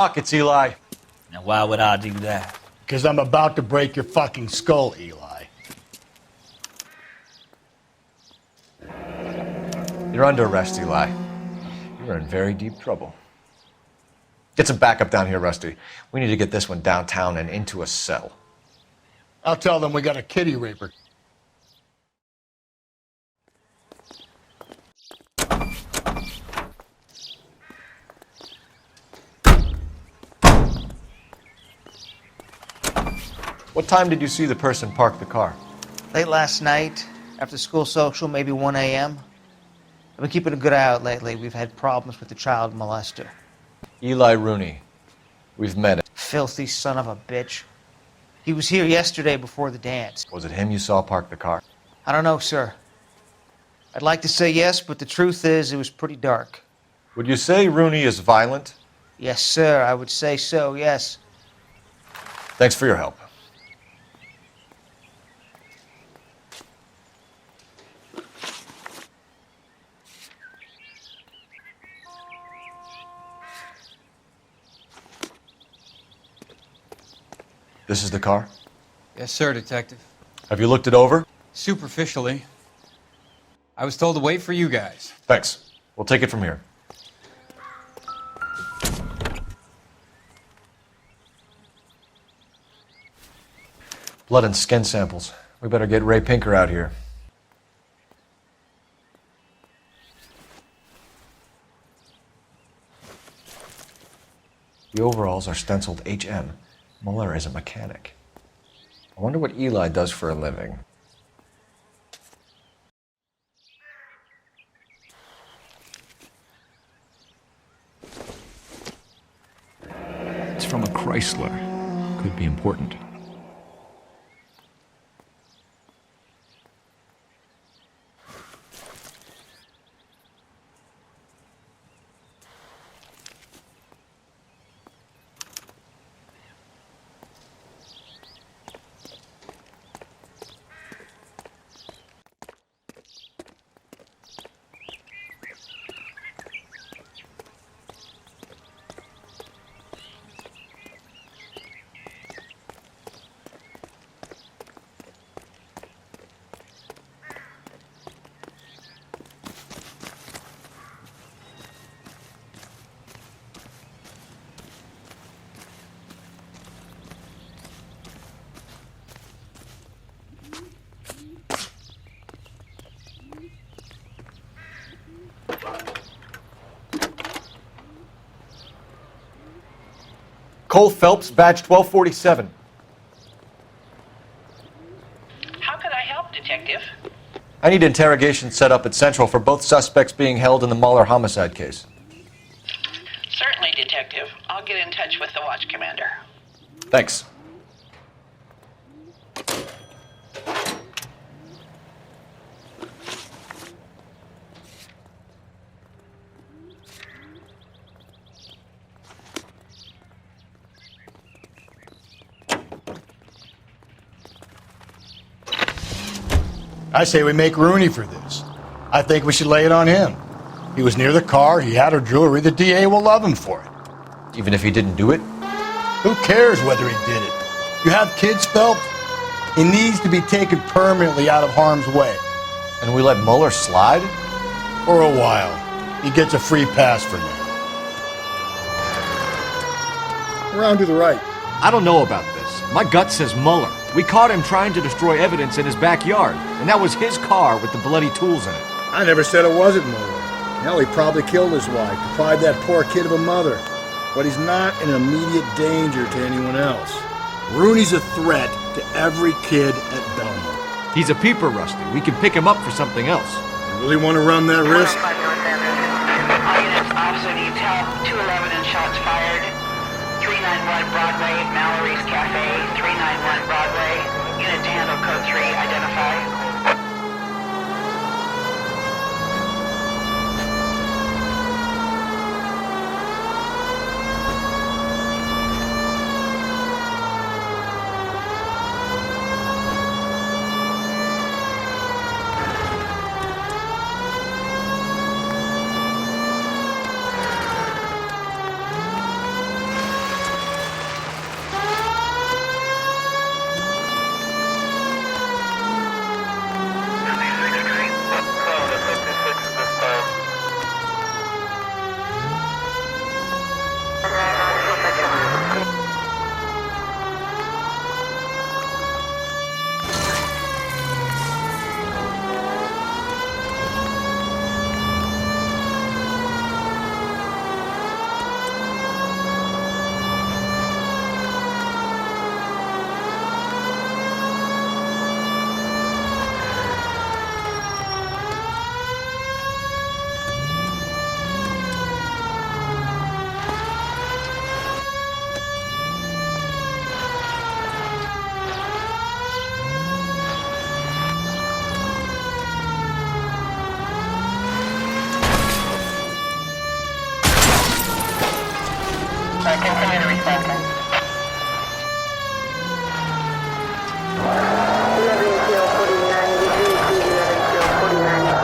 Pockets, Eli. Now, why would I do that? Because I'm about to break your fucking skull, Eli. You're under arrest, Eli. You're in very deep trouble. Get some backup down here, Rusty. We need to get this one downtown and into a cell. I'll tell them we got a kitty raper. What time did you see the person park the car? Late last night, after school social, maybe 1 a.m. I've been keeping a good eye out lately. We've had problems with the child molester. Eli Rooney. We've met him. Filthy son of a bitch. He was here yesterday before the dance. Was it him you saw park the car? I don't know, sir. I'd like to say yes, but the truth is it was pretty dark. Would you say Rooney is violent? Yes, sir, I would say so, yes. Thanks for your help. This is the car? Yes, sir, Detective. Have you looked it over? Superficially. I was told to wait for you guys. Thanks. We'll take it from here. Blood and skin samples. We better get Ray Pinker out here. The overalls are stenciled HM. Muller is a mechanic. I wonder what Eli does for a living. It's from a Chrysler. Could be important. Cole Phelps, badge 1247. How can I help, Detective? I need interrogation set up at Central for both suspects being held in the Muller homicide case. Certainly, Detective. I'll get in touch with the watch commander. Thanks. I say we make Rooney for this. I think we should lay it on him. He was near the car, he had her jewelry, the DA will love him for it. Even if he didn't do it? Who cares whether he did it? You have kids, Phelps? He needs to be taken permanently out of harm's way. And we let Muller slide? For a while. He gets a free pass for now. Around to the right. I don't know about this. My gut says Muller. We caught him trying to destroy evidence in his backyard, and that was his car with the bloody tools in it. I never said it wasn't Muller. Hell, he probably killed his wife, deprived that poor kid of a mother. But he's not an immediate danger to anyone else. Rooney's a threat to every kid at Belmont. He's a peeper, Rusty. We can pick him up for something else. You really want to run that risk? All units, officer needs help. 211 and shots fired. 391 Broadway, Mallory's Cafe. 391 Broadway. Unit to handle code 3, identify. 30 seconds. 11:49 degrees, 11:49.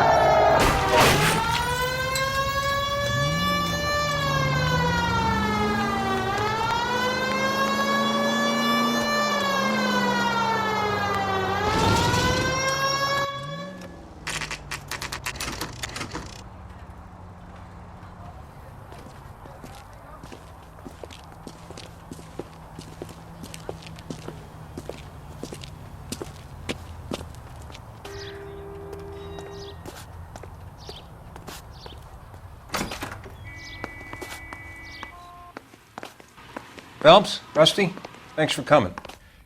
Phelps, Rusty, thanks for coming.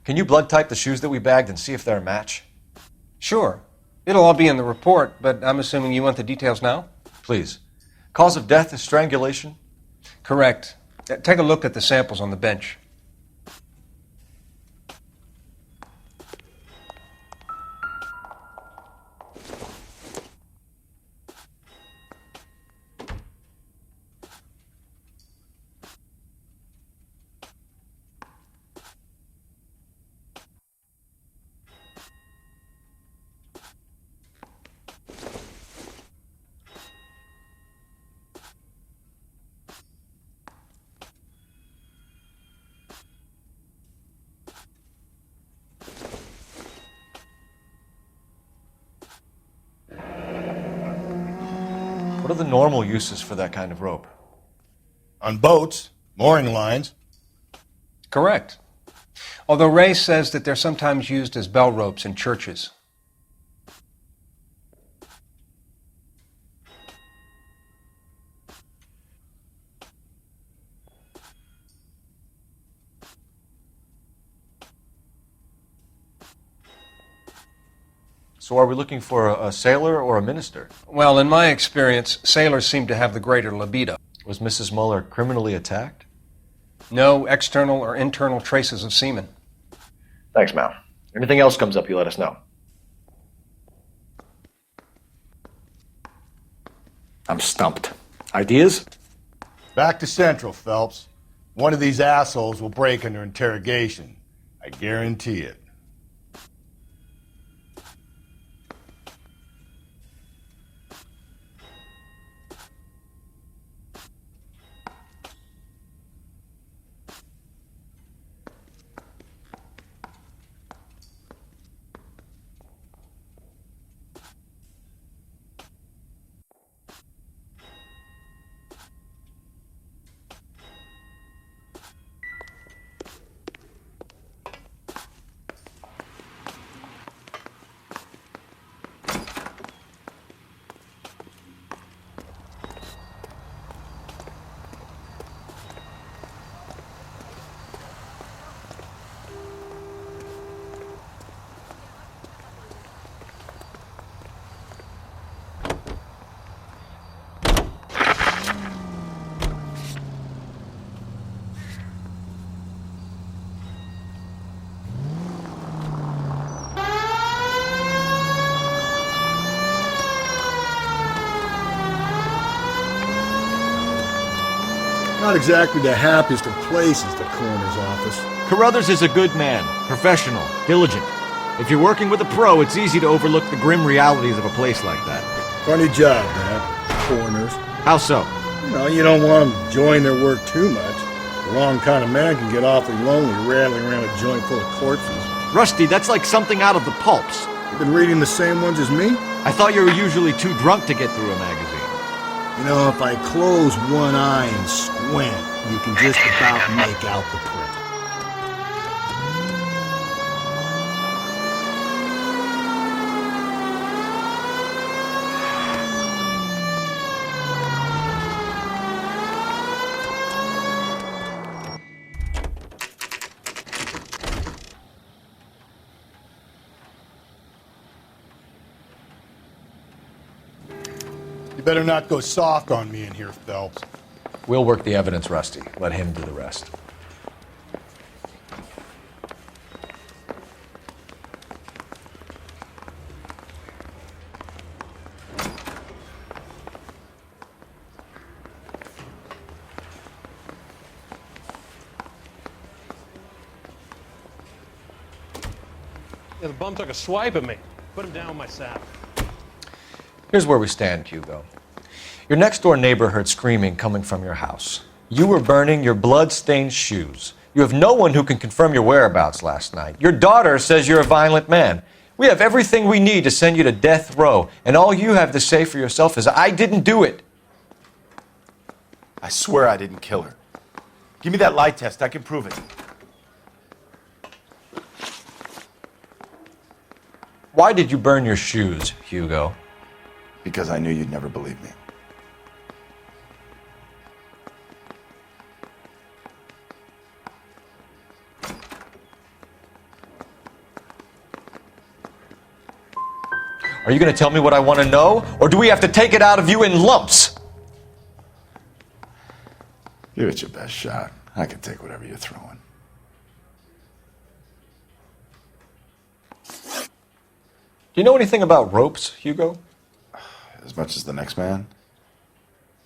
Can you blood type the shoes that we bagged and see if they're a match? Sure. It'll all be in the report, but I'm assuming you want the details now? Please. Cause of death is strangulation? Correct. Take a look at the samples on the bench. What are the normal uses for that kind of rope? On boats, mooring lines. Correct. Although Ray says that they're sometimes used as bell ropes in churches. So are we looking for a sailor or a minister? Well, in my experience, sailors seem to have the greater libido. Was Mrs. Muller criminally attacked? No external or internal traces of semen. Thanks, Mal. Anything else comes up, you let us know. I'm stumped. Ideas? Back to Central, Phelps. One of these assholes will break under interrogation. I guarantee it. Not exactly the happiest of places, the coroner's office. Carruthers is a good man, professional, diligent. If you're working with a pro, it's easy to overlook the grim realities of a place like that. Funny job, that, coroners. How so? You don't want them enjoying their work too much. The wrong kind of man can get awfully lonely rattling around a joint full of corpses. Rusty, that's like something out of the pulps. You been reading the same ones as me? I thought you were usually too drunk to get through a magazine. If I close one eye and squint, you can just about make out the print. You better not go soft on me in here, Phelps. We'll work the evidence, Rusty. Let him do the rest. Yeah, the bum took a swipe at me. Put him down with my saddle. Here's where we stand, Hugo. Your next door neighbor heard screaming coming from your house. You were burning your blood-stained shoes. You have no one who can confirm your whereabouts last night. Your daughter says you're a violent man. We have everything we need to send you to death row, and all you have to say for yourself is, I didn't do it. I swear I didn't kill her. Give me that lie test. I can prove it. Why did you burn your shoes, Hugo? Because I knew you'd never believe me. Are you going to tell me what I want to know, or do we have to take it out of you in lumps? Give it your best shot. I can take whatever you're throwing. Do you know anything about ropes, Hugo? As much as the next man.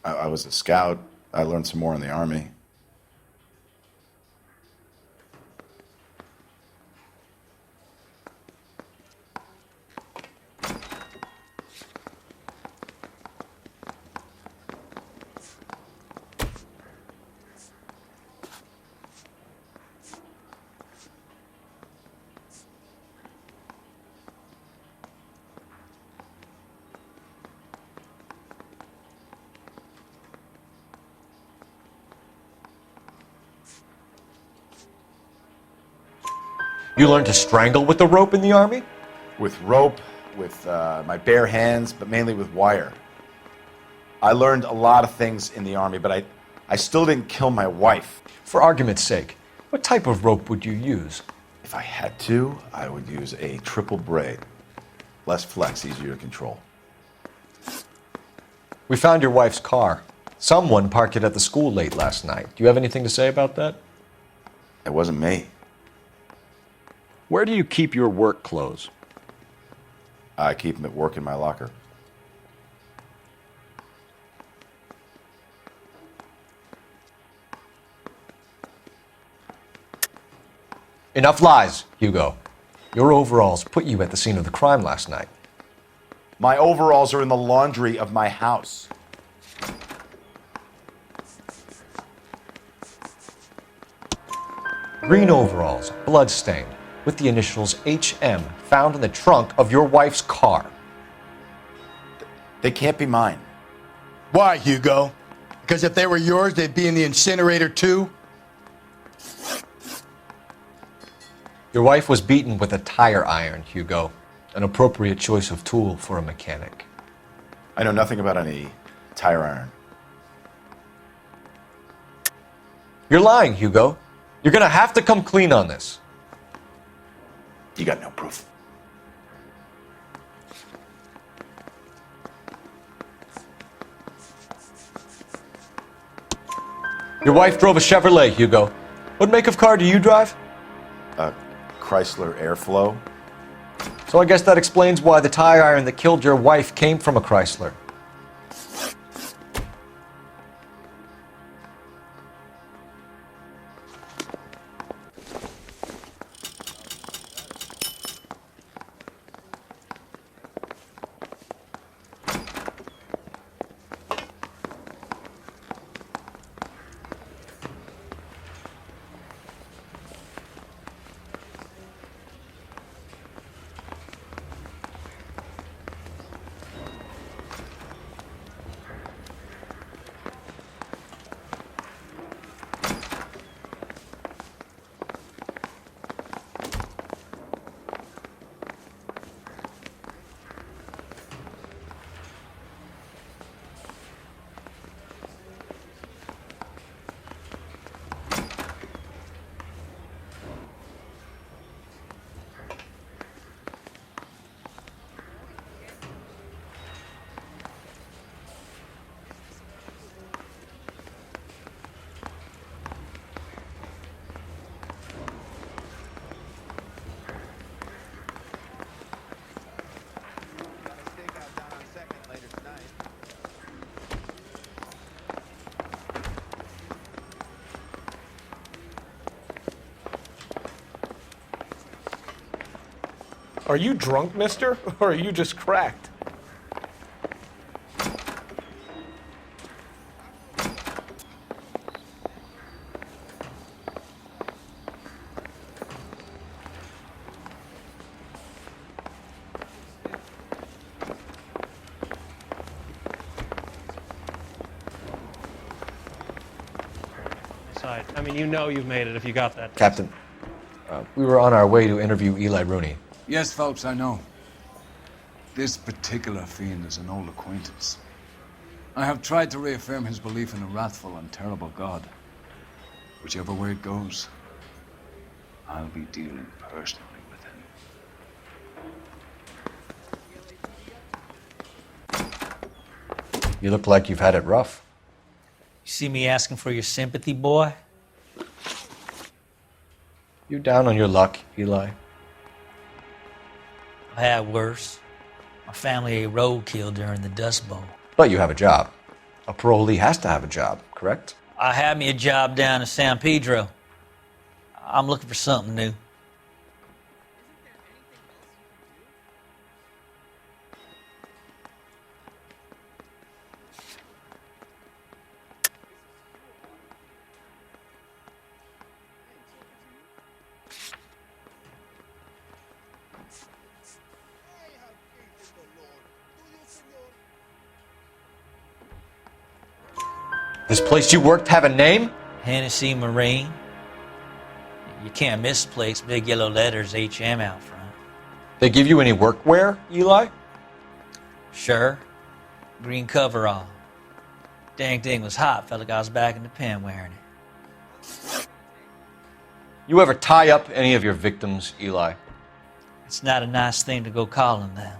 I was a scout. I learned some more in the Army. You learned to strangle with the rope in the Army? With rope, with my bare hands, but mainly with wire. I learned a lot of things in the Army, but I still didn't kill my wife. For argument's sake, what type of rope would you use? If I had to, I would use a triple braid. Less flex, easier to control. We found your wife's car. Someone parked it at the school late last night. Do you have anything to say about that? It wasn't me. Where do you keep your work clothes? I keep them at work in my locker. Enough lies, Hugo. Your overalls put you at the scene of the crime last night. My overalls are in the laundry of my house. Green overalls, blood-stained, with the initials HM found in the trunk of your wife's car. They can't be mine. Why, Hugo? Because if they were yours, they'd be in the incinerator too? Your wife was beaten with a tire iron, Hugo. An appropriate choice of tool for a mechanic. I know nothing about any tire iron. You're lying, Hugo. You're gonna have to come clean on this. You got no proof. Your wife drove a Chevrolet, Hugo. What make of car do you drive? A Chrysler Airflow. So I guess that explains why the tire iron that killed your wife came from a Chrysler. Are you drunk, mister? Or are you just cracked? I mean, you know you've made it if you got that. Captain, we were on our way to interview Eli Rooney. Yes, Phelps, I know. This particular fiend is an old acquaintance. I have tried to reaffirm his belief in a wrathful and terrible God. Whichever way it goes, I'll be dealing personally with him. You look like you've had it rough. You see me asking for your sympathy, boy? You down on your luck, Eli? I've had worse. My family ate roadkill during the Dust Bowl. But you have a job. A parolee has to have a job, correct? I had me a job down in San Pedro. I'm looking for something new. This place you worked have a name? Hennessy Marine. You can't miss the place. Big yellow letters, HM out front. They give you any workwear, Eli? Sure. Green coverall. Dang thing was hot. Felt like I was back in the pen wearing it. You ever tie up any of your victims, Eli? It's not a nice thing to go calling them.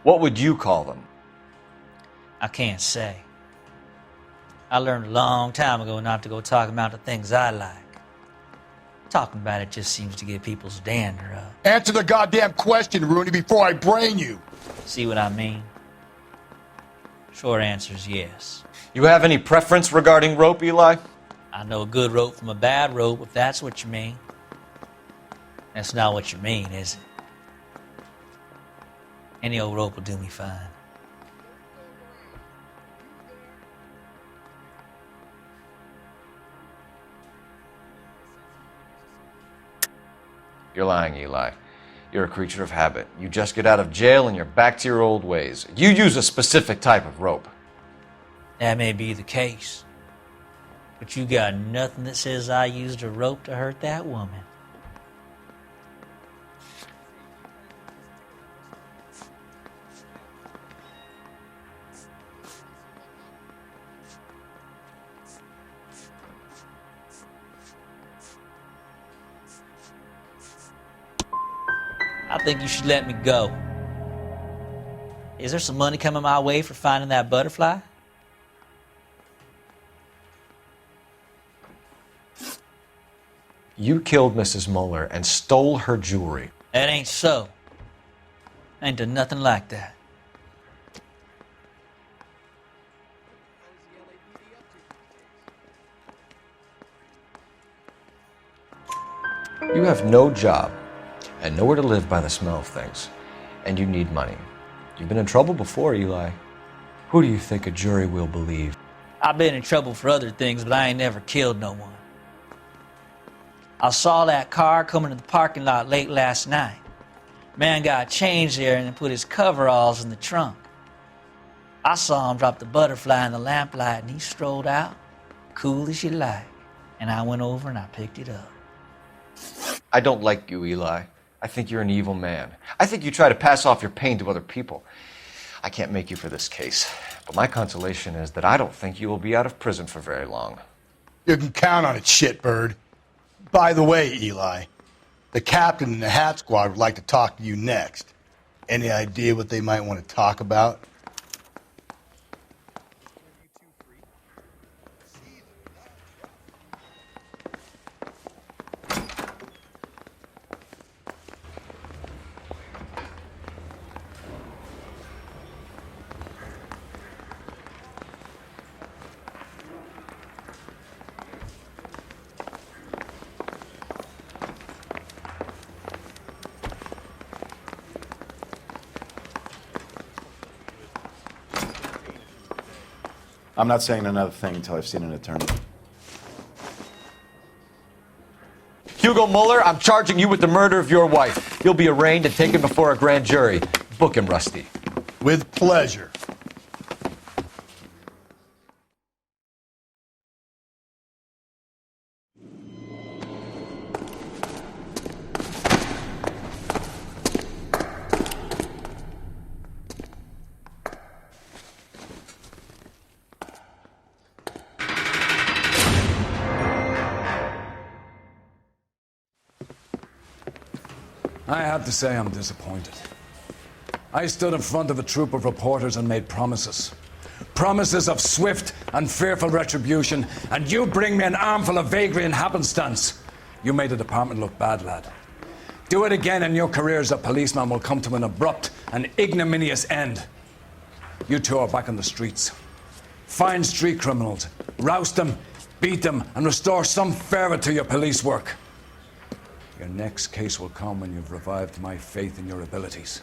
What would you call them? I can't say. I learned a long time ago not to go talking about the things I like. Talking about it just seems to get people's dander up. Answer the goddamn question, Rooney, before I brain you. See what I mean? Short answer is yes. You have any preference regarding rope, Eli? I know a good rope from a bad rope, if that's what you mean. That's not what you mean, is it? Any old rope will do me fine. You're lying, Eli. You're a creature of habit. You just get out of jail and you're back to your old ways. You use a specific type of rope. That may be the case. But you got nothing that says I used a rope to hurt that woman. I think you should let me go. Is there some money coming my way for finding that butterfly? You killed Mrs. Muller and stole her jewelry. That ain't so. I ain't done nothing like that. You have no job and nowhere to live by the smell of things, and you need money. You've been in trouble before, Eli. Who do you think a jury will believe? I've been in trouble for other things, but I ain't never killed no one. I saw that car coming to the parking lot late last night. Man got changed there and then put his coveralls in the trunk. I saw him drop the butterfly in the lamplight and he strolled out, cool as you like. And I went over and I picked it up. I don't like you, Eli. I think you're an evil man. I think you try to pass off your pain to other people. I can't make you for this case, but my consolation is that I don't think you will be out of prison for very long. You can count on it, shitbird. By the way, Eli, the captain and the hat squad would like to talk to you next. Any idea what they might want to talk about? I'm not saying another thing until I've seen an attorney. Hugo Muller, I'm charging you with the murder of your wife. You'll be arraigned and taken before a grand jury. Book him, Rusty. With pleasure. I have to say I'm disappointed. I stood in front of a troop of reporters and made promises. Promises of swift and fearful retribution, and you bring me an armful of vagary and happenstance. You made the department look bad, lad. Do it again and your career as a policeman will come to an abrupt and ignominious end. You two are back on the streets. Find street criminals, roust them, beat them, and restore some fervor to your police work. Your next case will come when you've revived my faith in your abilities.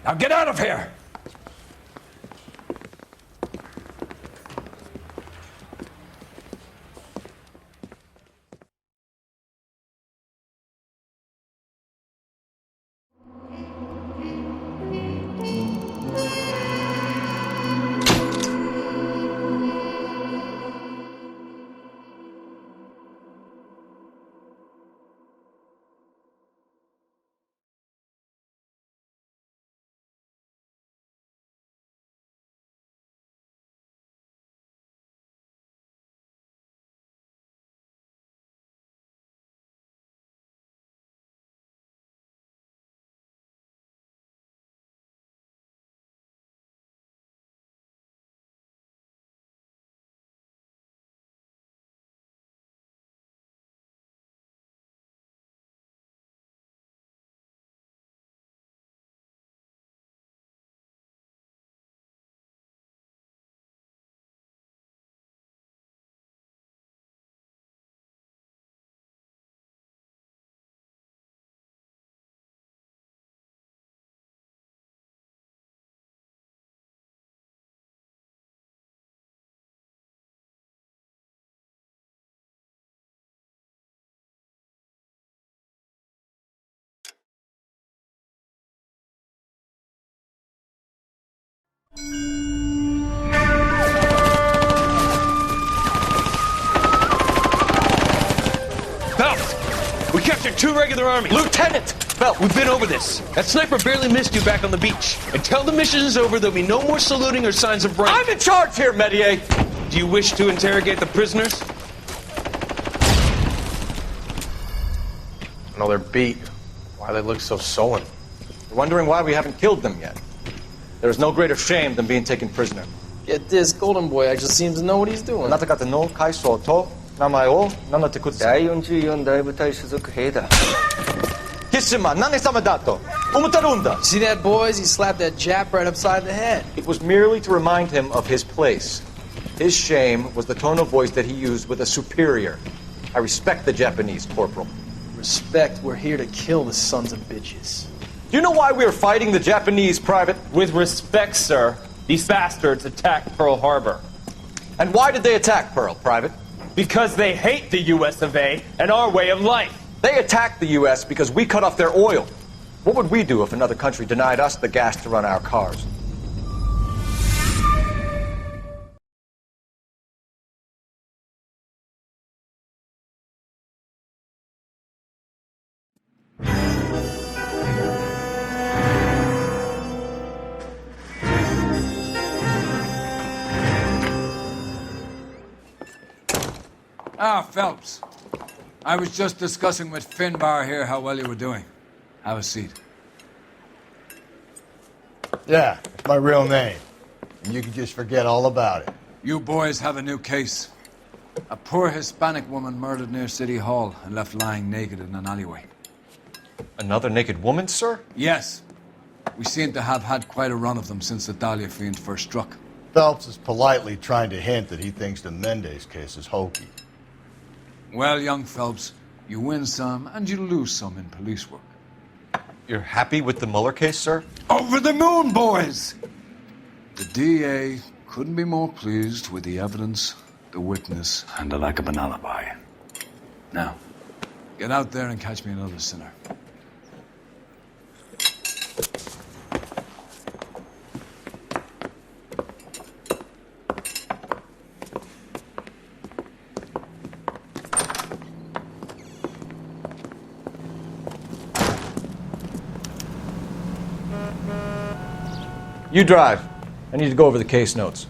Now get out of here! Phelps! We captured 2 regular army. Lieutenant! Phelps, we've been over this. That sniper barely missed you back on the beach. Until the mission is over, there'll be no more saluting or signs of rank. I'm in charge here, Medier! Do you wish to interrogate the prisoners? No, they're beat. Why they look so sullen. You're wondering why we haven't killed them yet. There is no greater shame than being taken prisoner. Get this, Golden Boy actually seems to know what he's doing. あなた方の階層と名前を名乗ってください。第44大部隊所属兵だ。キッシュマン、何様だと思ってるんだ。 See that, boys? He slapped that Jap right upside the head. It was merely to remind him of his place. His shame was the tone of voice that he used with a superior. I respect the Japanese, Corporal. Respect, we're here to kill the sons of bitches. Do you know why we are fighting the Japanese, Private? With respect, sir, these bastards attacked Pearl Harbor. And why did they attack Pearl, Private? Because they hate the US of A and our way of life. They attacked the U.S. because we cut off their oil. What would we do if another country denied us the gas to run our cars? Ah, Phelps. I was just discussing with Finbar here how well you were doing. Have a seat. Yeah, it's my real name. And you can just forget all about it. You boys have a new case. A poor Hispanic woman murdered near City Hall and left lying naked in an alleyway. Another naked woman, sir? Yes. We seem to have had quite a run of them since the Dahlia fiend first struck. Phelps is politely trying to hint that he thinks the Mendez case is hokey. Well, young Phelps, you win some and you lose some in police work. You're happy with the Mueller case, sir? Over the moon, boys! The DA Couldn't be more pleased with the evidence, the witness, and the lack of an alibi. Now, get out there and catch me another sinner. You drive. I need to go over the case notes.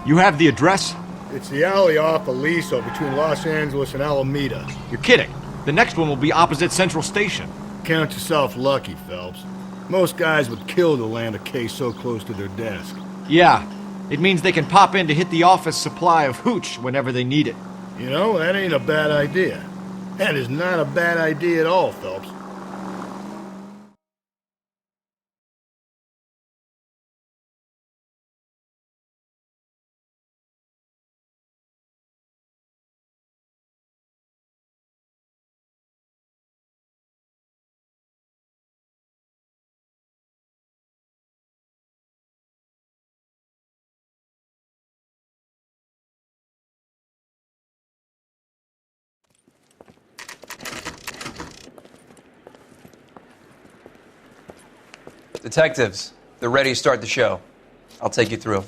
You have the address? It's the alley off Aliso between Los Angeles and Alameda. You're kidding. The next one will be opposite Central Station. Count yourself lucky, Phelps. Most guys would kill to land a case so close to their desk. Yeah. It means they can pop in to hit the office supply of hooch whenever they need it. You know, that ain't a bad idea. That is not a bad idea at all, Phelps. Detectives, they're ready to start the show. I'll take you through.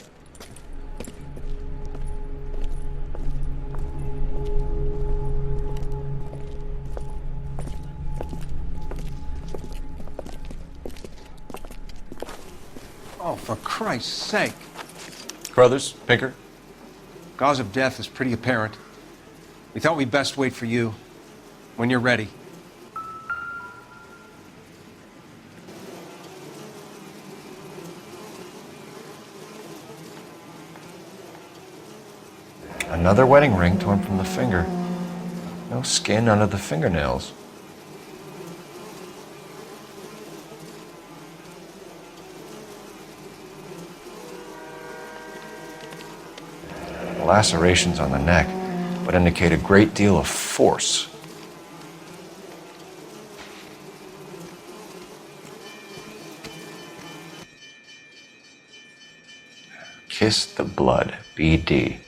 Oh, for Christ's sake. Carruthers, Pinker. Cause of death is pretty apparent. We thought we'd best wait for you. When you're ready. Another wedding ring torn from the finger. No skin under the fingernails. The lacerations on the neck would indicate a great deal of force. Kiss the blood, BD.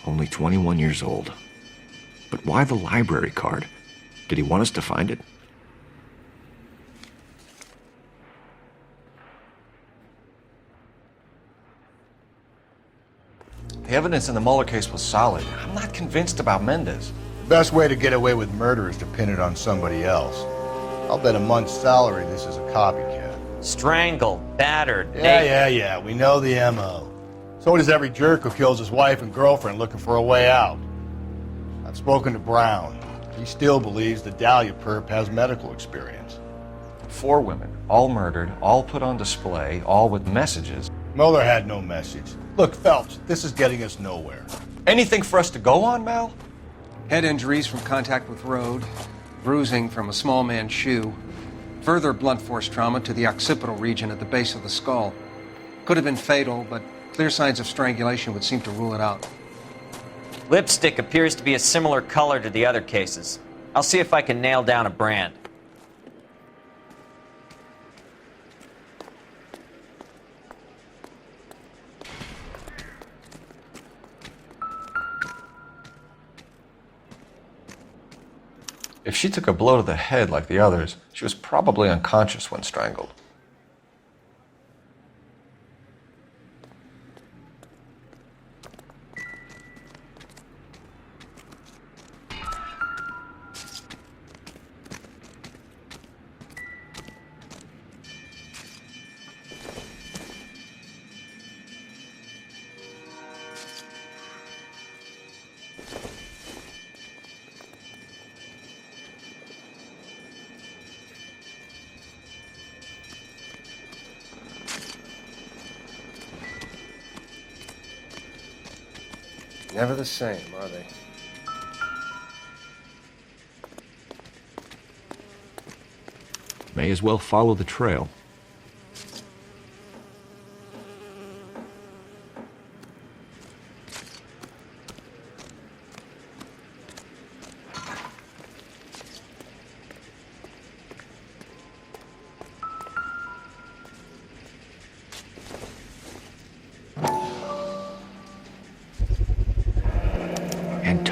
Only 21 years old. But why the library card? Did he want us to find it? The evidence in the Mueller case was solid. I'm not convinced about Mendez. Best way to get away with murder is to pin it on somebody else. I'll bet a month's salary this is a copycat. Strangled, battered, Yeah, we know the M.O. So does every jerk who kills his wife and girlfriend looking for a way out. I've spoken to Brown. He still believes the Dahlia perp has medical experience. 4 women, all murdered, all put on display, all with messages. Mueller had no message. Look, Phelps, this is getting us nowhere. Anything for us to go on, Mal? Head injuries from contact with road, bruising from a small man's shoe, further blunt force trauma to the occipital region at the base of the skull. Could have been fatal, but clear signs of strangulation would seem to rule it out. Lipstick appears to be a similar color to the other cases. I'll see if I can nail down a brand. If she took a blow to the head like the others, she was probably unconscious when strangled. Never the same, are they? May as well follow the trail.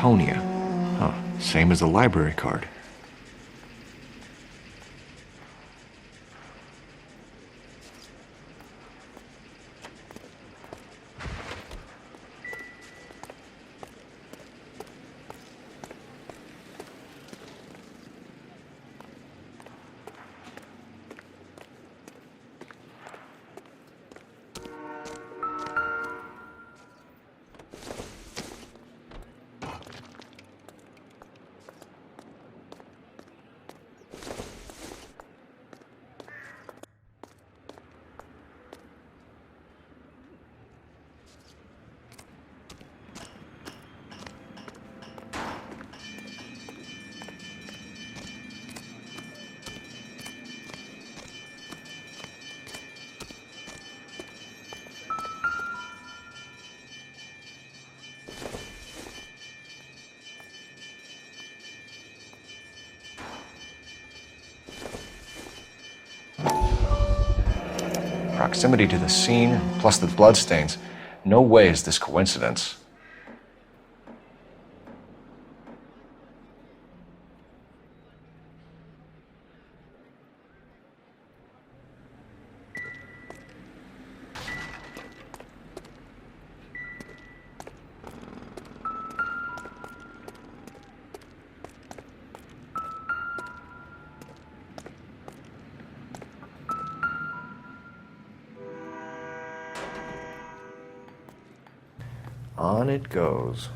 Franconia. Huh, same as the library card. Proximity to the scene, plus the bloodstains. No way is this coincidence. On it goes.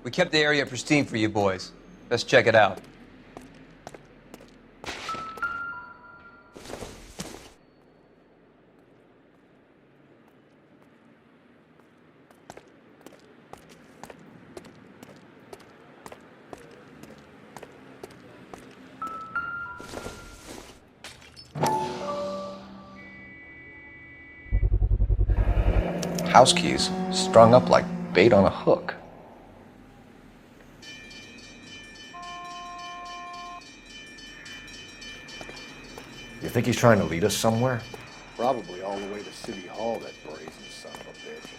We kept the area pristine for you boys. Let's check it out. House keys, strung up like bait on a hook. You think he's trying to lead us somewhere? Probably all the way to City Hall, that brazen son of a bitch.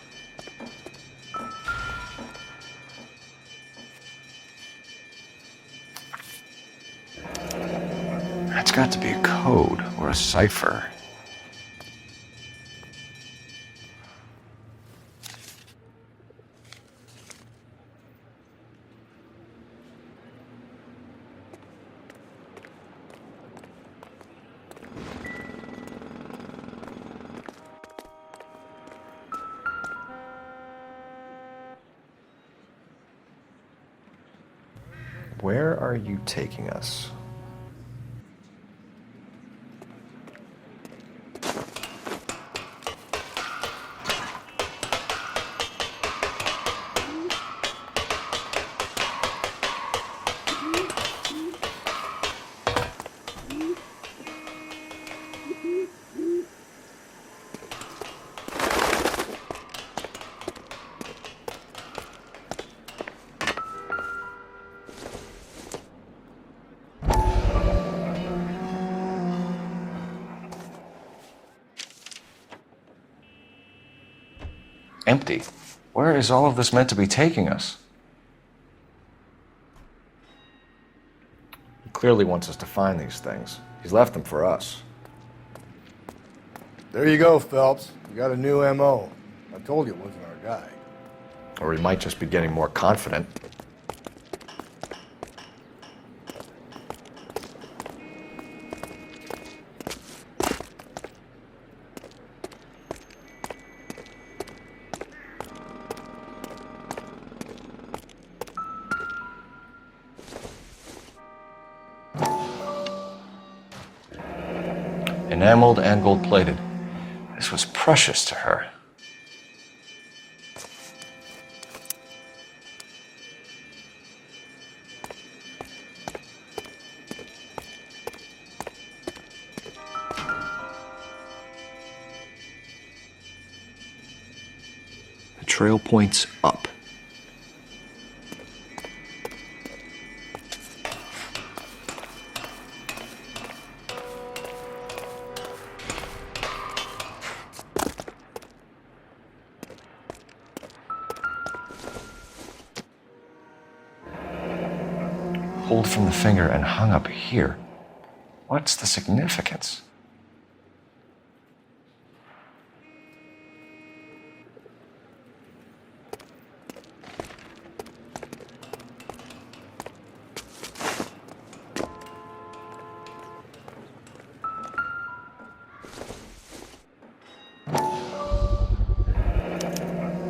That's got to be a code or a cipher. Where are you taking us? Empty. Where is all of this meant to be taking us? He clearly wants us to find these things. He's left them for us. There you go, Phelps. You got a new M.O. I told you it wasn't our guy. Or he might just be getting more confident. Enameled and gold-plated. This was precious to her. The trail points up. pulled from the finger and hung up here. What's the significance?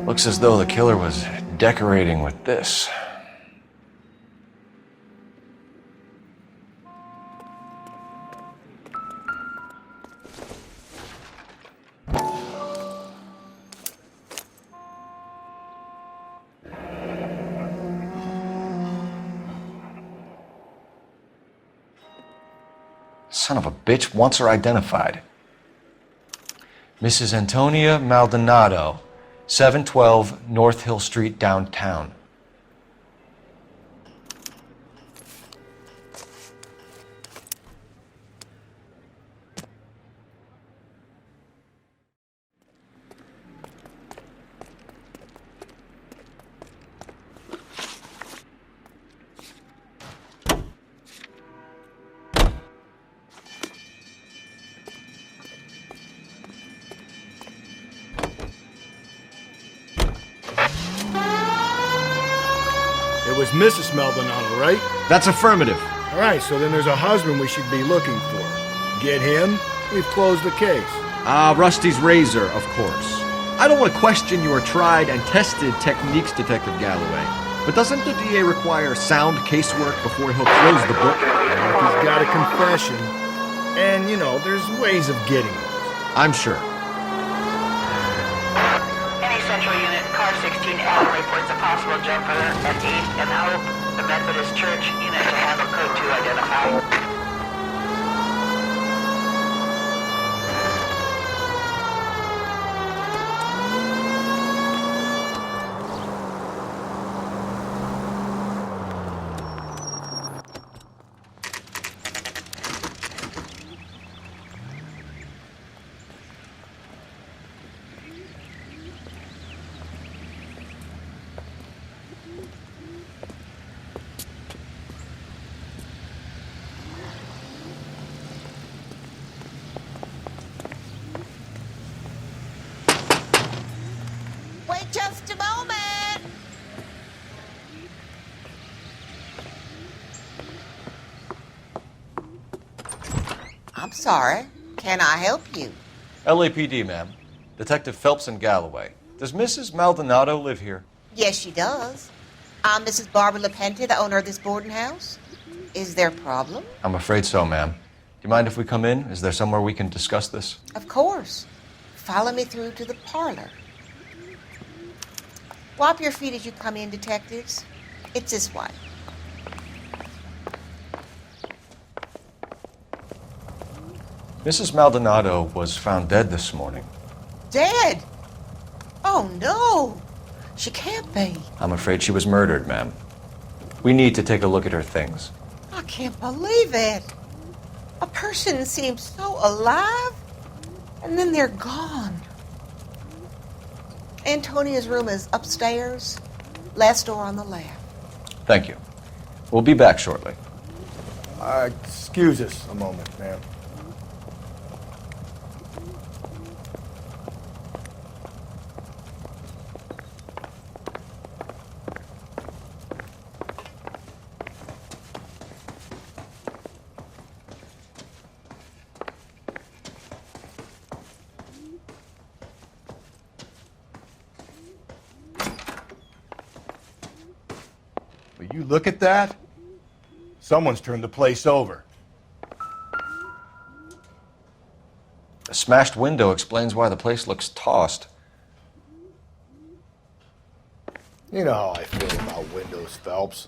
Looks as though the killer was decorating with this. Son of a bitch wants her identified. Mrs. Antonia Maldonado, 712 North Hill Street, downtown. It was Mrs. Maldonado, right? That's affirmative. All right, so then there's a husband we should be looking for. Get him, we've closed the case. Rusty's razor, of course. I don't want to question your tried and tested techniques, Detective Galloway. But doesn't the DA require sound casework before he'll close the book? He's got a confession. And, there's ways of getting it. I'm sure. Any Central Unit, car 16L reports a possible jumper at 8th and Hope, the Methodist Church. Unit to handle code 2 identified. Wait just a moment. I'm sorry. Can I help you? LAPD, ma'am. Detective Phelps and Galloway. Does Mrs. Maldonado live here? Yes, she does. I'm Mrs. Barbara LaPente, the owner of this boarding house. Is there a problem? I'm afraid so, ma'am. Do you mind if we come in? Is there somewhere we can discuss this? Of course. Follow me through to the parlor. Wipe your feet as you come in, detectives. It's this way. Mrs. Maldonado was found dead this morning. Dead? Oh, no. She can't be. I'm afraid she was murdered, ma'am. We need to take a look at her things. I can't believe it. A person seems so alive, and then they're gone. Antonia's room is upstairs, last door on the left. Thank you. We'll be back shortly. Excuse us a moment, ma'am. Will you look at that? Someone's turned the place over. A smashed window explains why the place looks tossed. You know how I feel about windows, Phelps.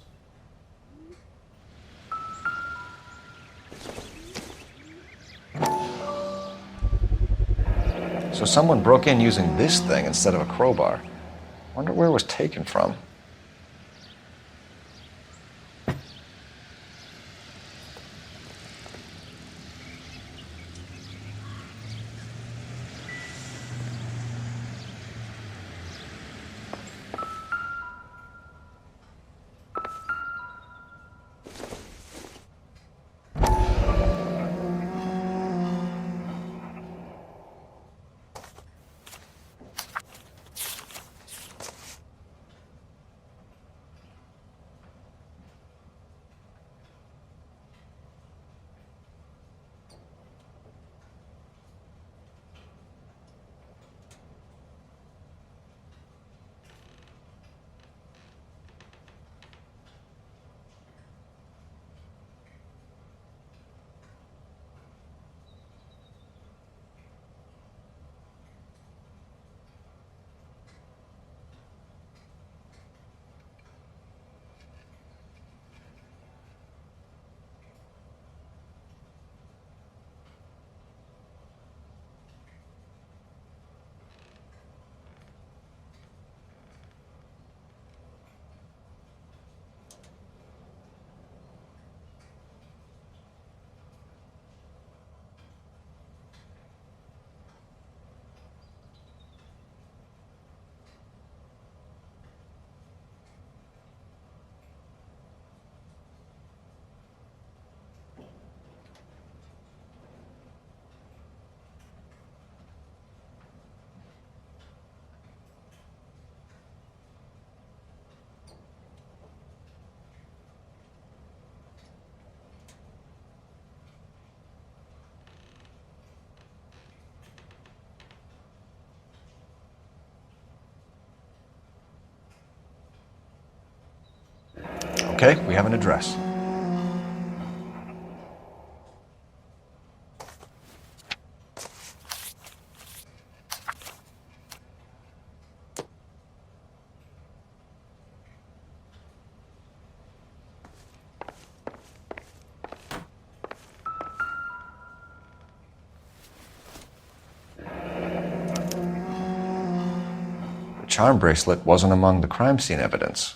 So someone broke in using this thing instead of a crowbar. Wonder where it was taken from. Okay, we have an address. The charm bracelet wasn't among the crime scene evidence.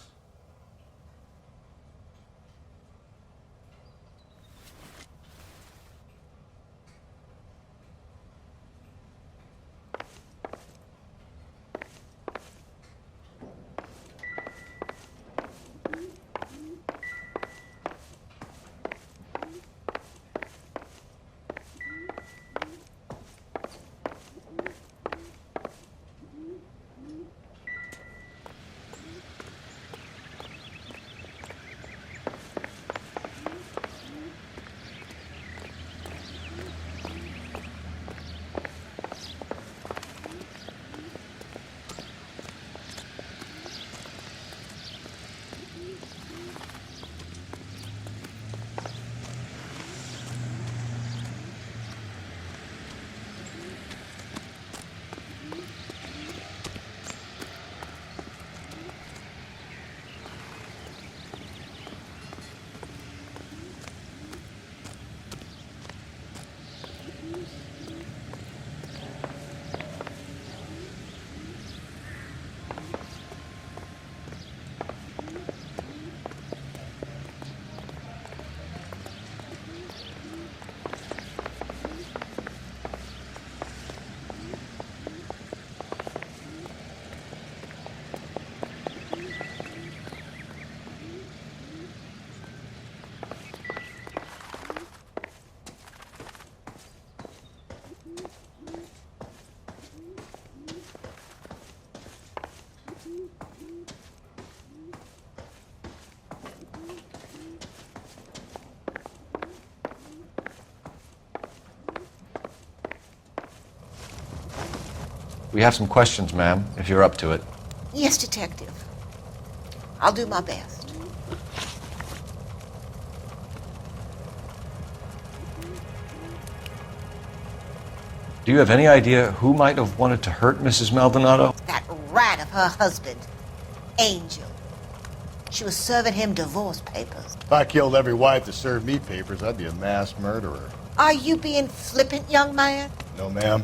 We have some questions, ma'am, if you're up to it. Yes, Detective. I'll do my best. Do you have any idea who might have wanted to hurt Mrs. Maldonado? That rat of her husband, Angel. She was serving him divorce papers. If I killed every wife that served me papers, I'd be a mass murderer. Are you being flippant, young man? No, ma'am.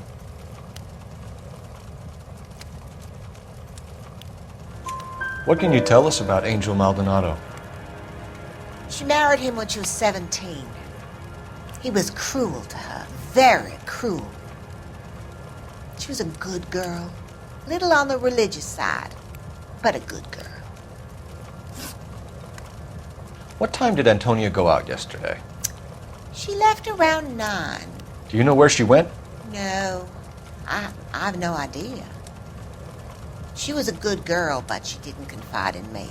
What can you tell us about Angel Maldonado? She married him when she was 17. He was cruel to her, very cruel. She was a good girl, little on the religious side, but a good girl. What time did Antonia go out yesterday? She left around 9. Do you know where she went? No, I have no idea. She was a good girl, but she didn't confide in me.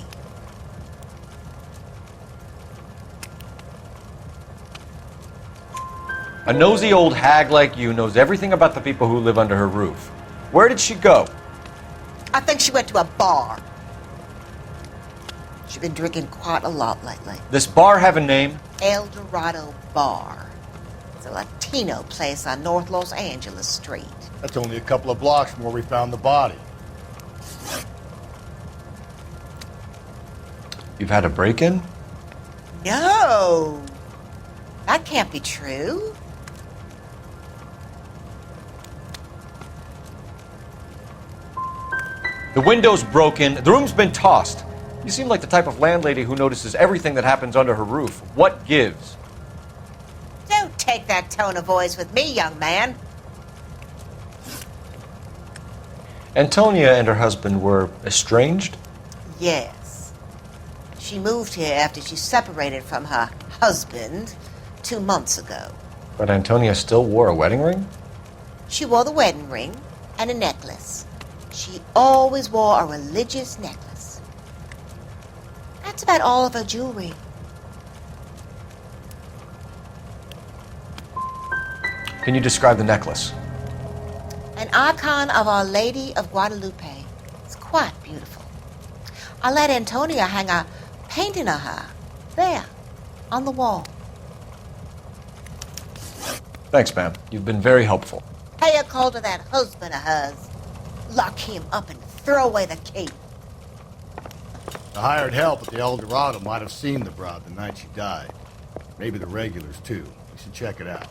A nosy old hag like you knows everything about the people who live under her roof. Where did she go? I think she went to a bar. She's been drinking quite a lot lately. This bar have a name? El Dorado Bar. It's a Latino place on North Los Angeles Street. That's only a couple of blocks from where we found the body. You've had a break-in? No! That can't be true. The window's broken, the room's been tossed. You seem like the type of landlady who notices everything that happens under her roof. What gives? Don't take that tone of voice with me, young man. Antonia and her husband were estranged? Yes. She moved here after she separated from her husband 2 months ago. But Antonia still wore a wedding ring? She wore the wedding ring and a necklace. She always wore a religious necklace. That's about all of her jewelry. Can you describe the necklace? An icon of Our Lady of Guadalupe. It's quite beautiful. I let Antonia hang a painting of her There, on the wall. Thanks, ma'am. You've been very helpful. Pay a call to that husband of hers. Lock him up and throw away the key. The hired help at the El Dorado might have seen the broad the night she died. Maybe the regulars, too. We should check it out.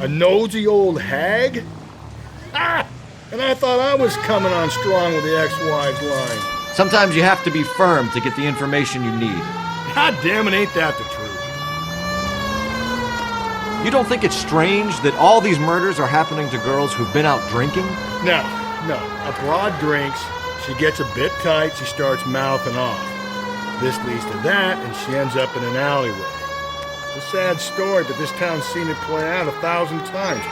A nosy old hag? Ah! And I thought I was coming on strong with the ex-wives line. Sometimes you have to be firm to get the information you need. God damn it, ain't that the truth? You don't think it's strange that all these murders are happening to girls who've been out drinking? No. A broad drinks, she gets a bit tight, she starts mouthing off. This leads to that, and she ends up in an alleyway. It's a sad story, but this town's seen it play out 1,000 times.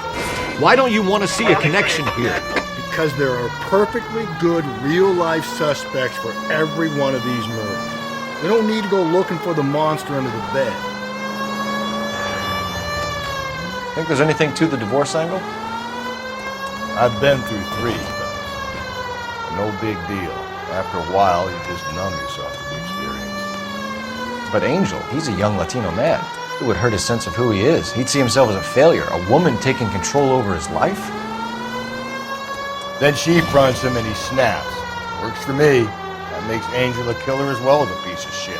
Why don't you want to see a connection here? Because there are perfectly good real-life suspects for every one of these murders. We don't need to go looking for the monster under the bed. Think there's anything to the divorce angle? I've been through 3, but no big deal. After a while, you just numb yourself to the experience. But Angel, he's a young Latino man. It would hurt his sense of who he is. He'd see himself as a failure, a woman taking control over his life. Then she fronts him and he snaps. Works for me. That makes Angel a killer as well as a piece of shit.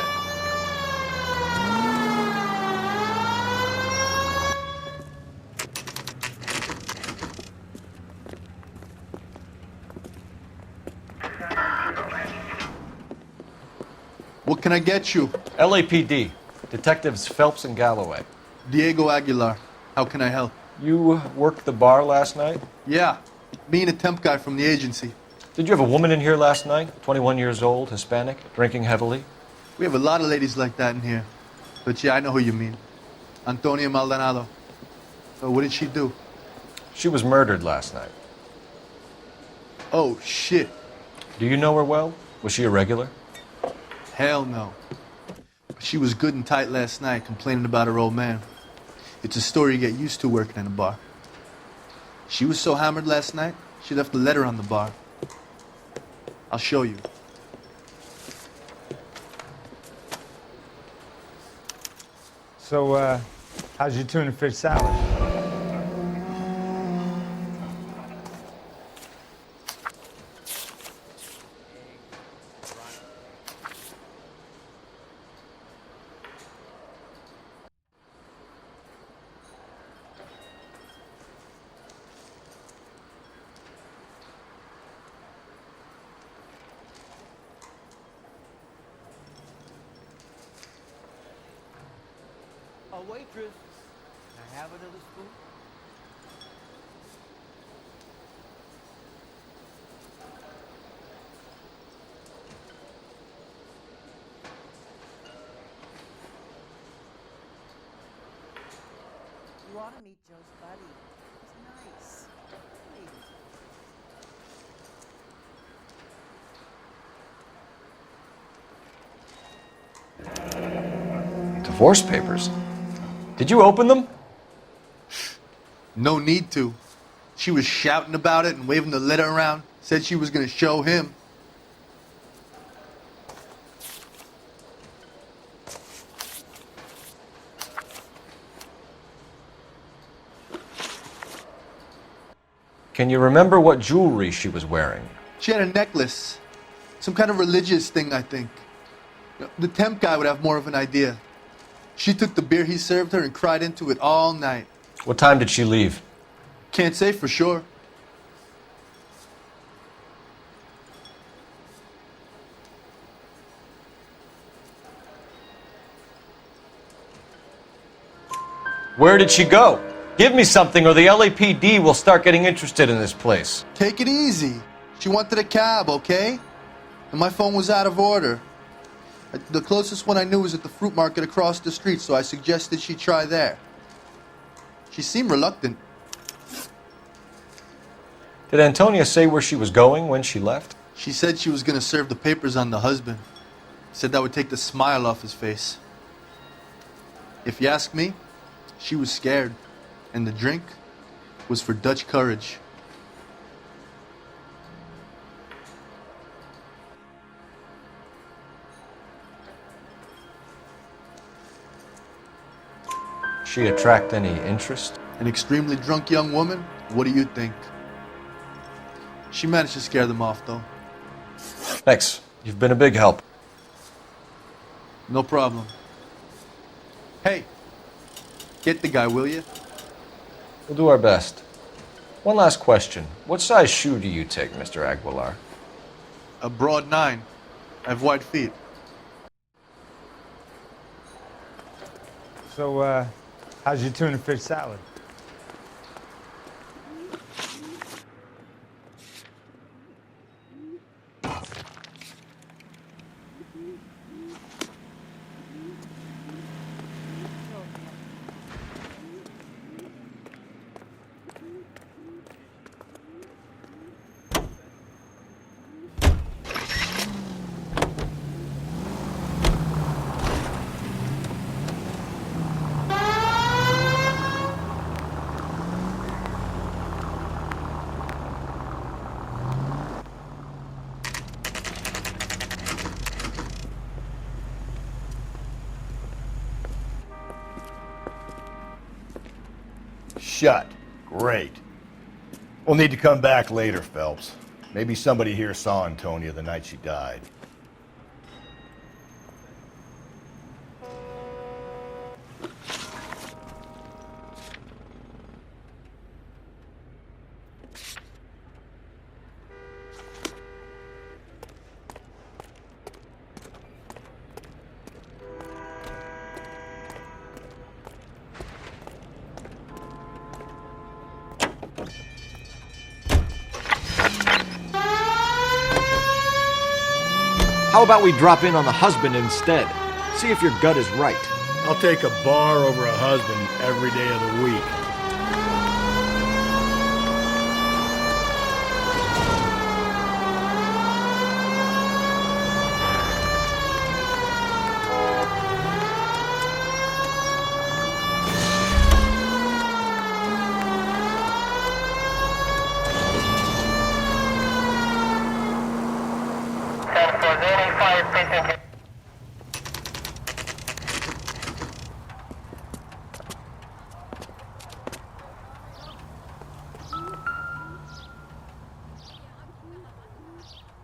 What can I get you? LAPD. Detectives Phelps and Galloway. Diego Aguilar. How can I help? You worked the bar last night? Yeah. Me and a temp guy from the agency. Did you have a woman in here last night? 21 years old, Hispanic, drinking heavily? We have a lot of ladies like that in here. But yeah, I know who you mean. Antonia Maldonado. So what did she do? She was murdered last night. Oh, shit. Do you know her well? Was she a regular? Hell no. But she was good and tight last night, complaining about her old man. It's a story you get used to working in a bar. She was so hammered last night, she left a letter on the bar. I'll show you. So, how's your tuna fish salad? A waitress. Can I have another spoon? You ought to meet Joe's buddy. He's nice. Divorce papers? Did you open them? No need to. She was shouting about it and waving the letter around. Said she was going to show him. Can you remember what jewelry she was wearing? She had a necklace. Some kind of religious thing, I think. The temp guy would have more of an idea. She took the beer he served her and cried into it all night. What time did she leave? Can't say for sure. Where did she go? Give me something or the LAPD will start getting interested in this place. Take it easy. She wanted a cab, okay? And my phone was out of order. The closest one I knew was at the fruit market across the street, so I suggested she try there. She seemed reluctant. Did Antonia say where she was going when she left? She said she was going to serve the papers on the husband. Said that would take the smile off his face. If you ask me, she was scared, and the drink was for Dutch courage. She attract any interest? An extremely drunk young woman? What do you think? She managed to scare them off, though. Thanks. You've been a big help. No problem. Hey, get the guy, will you? We'll do our best. One last question. What size shoe do you take, Mr. Aguilar? A broad 9. I have wide feet. So, how's your tuna fish salad? Shut. Great. We'll need to come back later, Phelps. Maybe somebody here saw Antonia the night she died. How about we drop in on the husband instead? See if your gut is right. I'll take a bar over a husband every day of the week.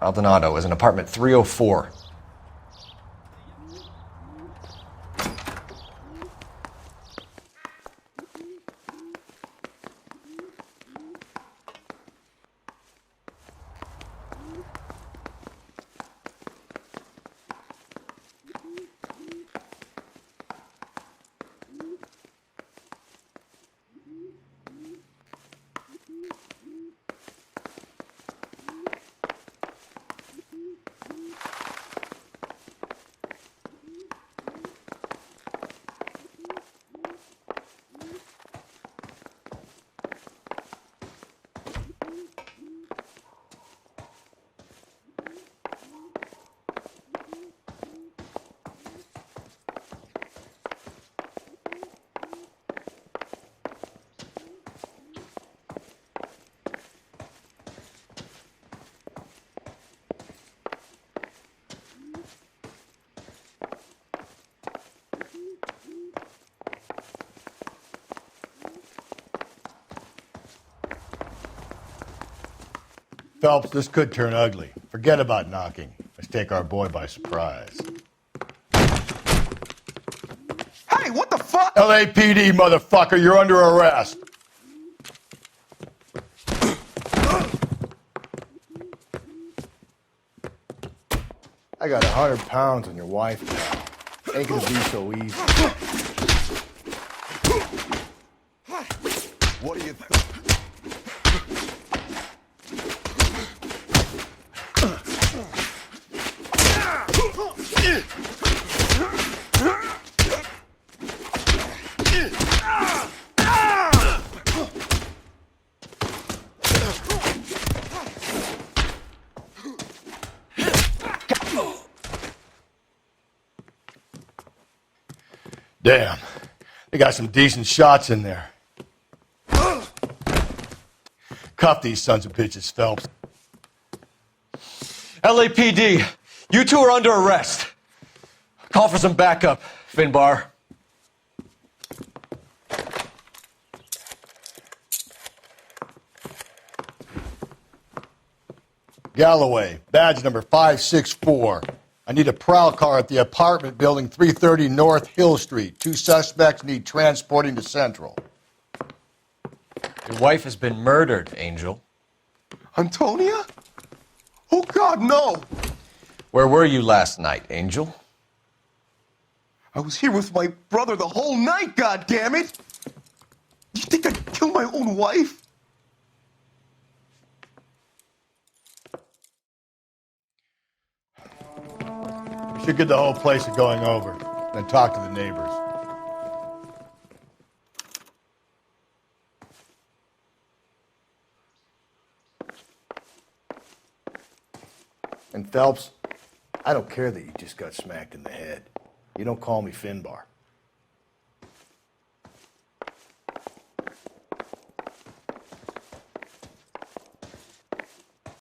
Maldonado is in apartment 304. Phelps, this could turn ugly. Forget about knocking. Let's take our boy by surprise. Hey, what the fuck? LAPD, motherfucker, you're under arrest. I got 100 pounds on your wife now. Ain't gonna be so easy. What do you think? Damn. They got some decent shots in there. Cuff these sons of bitches, Phelps. LAPD, you two are under arrest. Call for some backup, Finbar. Galloway, badge number 564. I need a prowl car at the apartment building 330 North Hill Street. 2 suspects need transporting to Central. Your wife has been murdered, Angel. Antonia? Oh, God, no! Where were you last night, Angel? I was here with my brother the whole night, God damn it! You think I'd kill my own wife? We should get the whole place going over, then talk to the neighbors. And Phelps, I don't care that you just got smacked in the head. You don't call me Finbar.